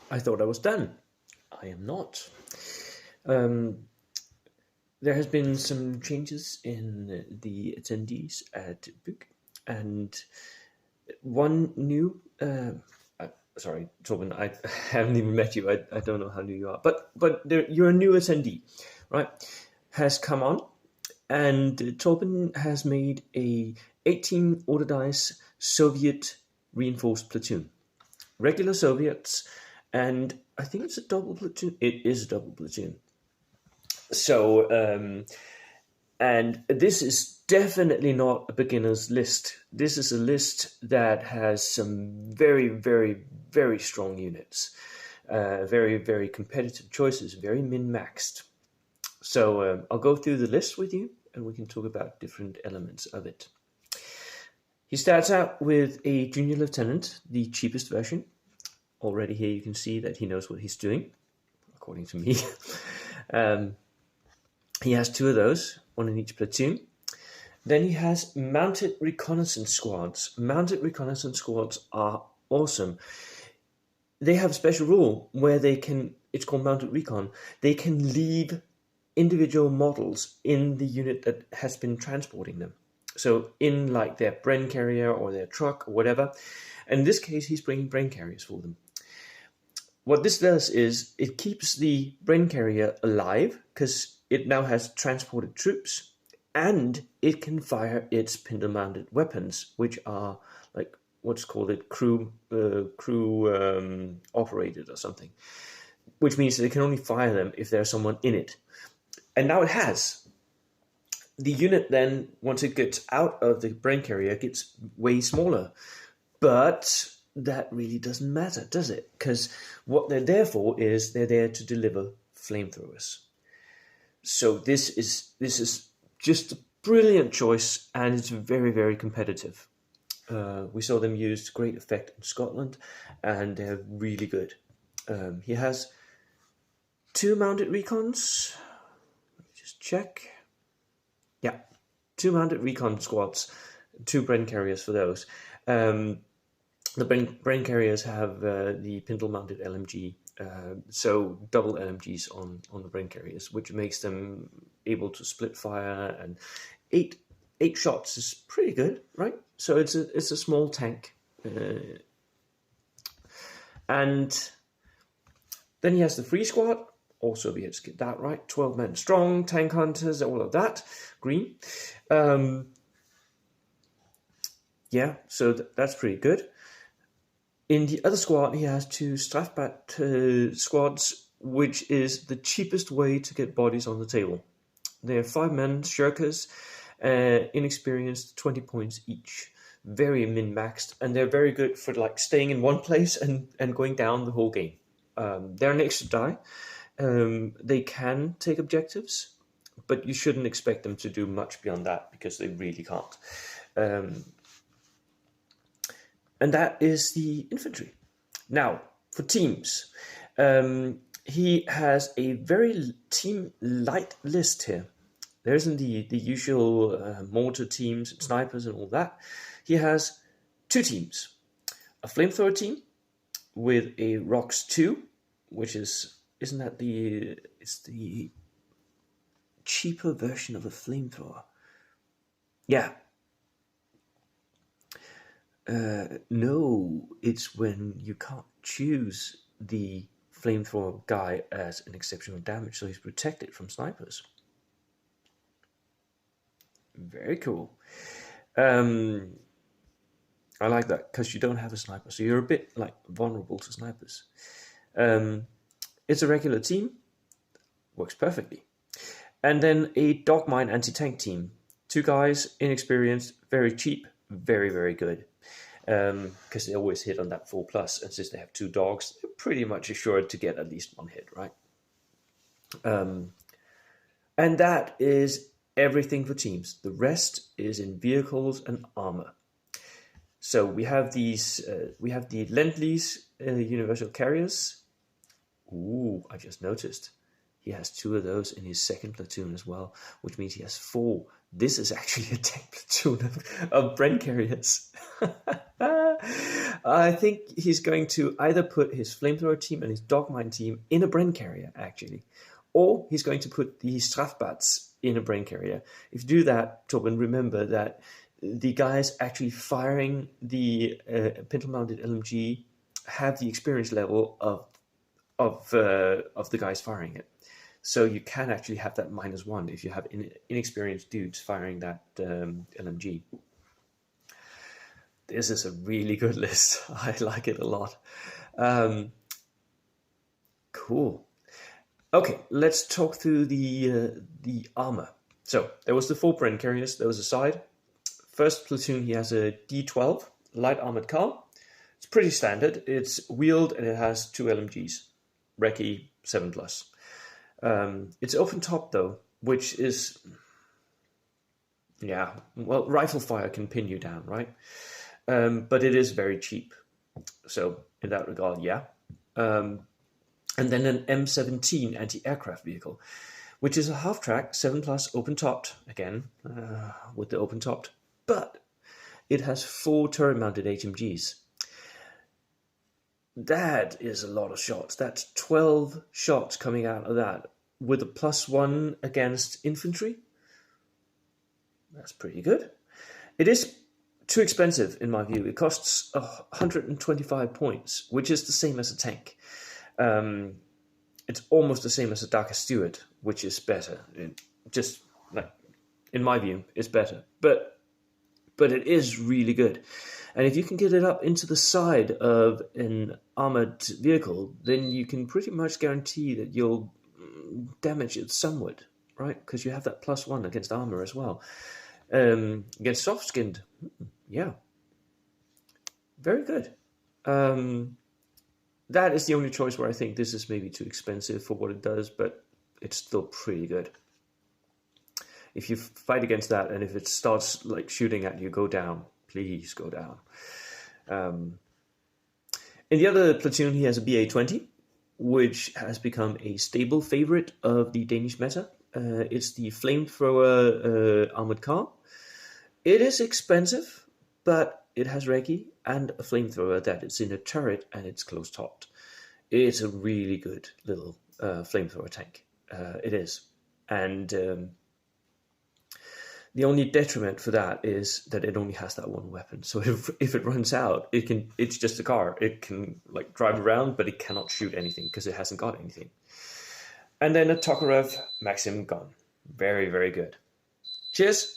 I thought I was done. I am not. Um, there has been some changes in the attendees at BYG, and one new. Sorry, Torben, I haven't even met you. I don't know how new you are, but you're a new attendee, right? Has come on, and Torben has made a 18 order dice Soviet reinforced platoon, regular Soviets, and I think it's a double platoon. It is a double platoon. So, and this is definitely not a beginner's list. This is a list that has some very, very, very strong units, very, very competitive choices, very min-maxed. So I'll go through the list with you, and we can talk about different elements of it. He starts out with a junior lieutenant, the cheapest version. Already here you can see that he knows what he's doing, according to me. He has 2 of those, 1 in each platoon. Then he has mounted reconnaissance squads. Mounted reconnaissance squads are awesome. They have a special rule where they can, it's called mounted recon, they can leave individual models in the unit that has been transporting them. So in like their Bren carrier or their truck or whatever. In this case, he's bringing Bren carriers for them. What this does is it keeps the Bren carrier alive because it now has transported troops, and it can fire its pintle-mounted weapons, which are like what's called it crew operated or something, which means that it can only fire them if there's someone in it. And now it has. The unit then, once it gets out of the Bren carrier, gets way smaller, but that really doesn't matter, does it? Because what they're there for is they're there to deliver flamethrowers. So this is just a brilliant choice, and it's very, very competitive. We saw them used to great effect in Scotland, and they're really good. He has 2 mounted recons. Let me just check. Yeah, 2 mounted recon squads, 2 Bren carriers for those. The Bren carriers have the pintle-mounted LMG, so double LMGs on the Bren carriers, which makes them able to split fire, and 8 shots is pretty good, right? So it's a small tank, and then he has the free squad. Also, we had to get that right. 12 men strong, tank hunters, all of that. Green. Yeah, so that's pretty good. In the other squad, he has 2 Strafbat squads, which is the cheapest way to get bodies on the table. They are 5 men, shirkers, inexperienced, 20 points each. Very min-maxed, and they're very good for like staying in one place and going down the whole game. They're an extra die. They can take objectives, but you shouldn't expect them to do much beyond that because they really can't. And that is the infantry. Now, for teams, he has a very team light list here. There isn't the usual mortar teams and snipers and all that. He has 2 teams. A flamethrower team with a ROX 2, which isn't that it's the cheaper version of a flamethrower. Yeah. No, it's when you can't choose the flamethrower guy as an exceptional damage, so he's protected from snipers. Very cool. I like that because you don't have a sniper, so you're a bit like vulnerable to snipers. It's a regular team, works perfectly. And then a dog mine anti-tank team. 2 guys, inexperienced, very cheap, very, very good. Because they always hit on that 4+, and since they have 2 dogs, they're pretty much assured to get at least 1 hit, right? And that is everything for teams. The rest is in vehicles and armor. So we have these. We have the Lend-Lease universal carriers. Ooh, I just noticed he has 2 of those in his 2nd platoon as well, which means he has 4. This is actually a tank platoon of Bren carriers. I think he's going to either put his flamethrower team and his dogmine team in a Bren carrier, actually, or he's going to put the Strafbats in a Bren carrier. If you do that, Torben, remember that the guys actually firing the pintle-mounted LMG have the experience level of the guys firing it. So you can actually have that -1 if you have inexperienced dudes firing that LMG. This is a really good list. I like it a lot. Cool. Okay, let's talk through the armor. So there was the 4 Bren carriers. There was a side. First platoon, he has a D12 light armored car. It's pretty standard. It's wheeled and it has 2 LMGs. Recce 7+. It's open top though, which is, yeah, well, rifle fire can pin you down, right? But it is very cheap. So in that regard, yeah. And then an M17 anti-aircraft vehicle, which is a half-track 7+ open-topped, again, with the open-topped, but it has 4 turret-mounted HMGs. That is a lot of shots. That's 12 shots coming out of that with a +1 against infantry. That's pretty good. It is too expensive in my view. It costs 125 points, which is the same as a tank. It's almost the same as a Darker Steward, which is better. It just, like, in my view, is better. But it is really good. And if you can get it up into the side of an armored vehicle, then you can pretty much guarantee that you'll damage it somewhat, right? Because you have that +1 against armor as well. Against soft-skinned, yeah. Very good. That is the only choice where I think this is maybe too expensive for what it does, but it's still pretty good. If you fight against that, and if it starts like shooting at you, go down. Please go down. In the other platoon, he has a BA-20, which has become a stable favorite of the Danish meta. It's the flamethrower armored car. It is expensive, but it has recce and a flamethrower that is in a turret and it's close-topped. It's a really good little flamethrower tank. It is. And the only detriment for that is that it only has that one weapon. So if it runs out, it's just a car. It can like drive around, but it cannot shoot anything because it hasn't got anything. And then a Tokarev Maxim gun. Very, very good. Cheers.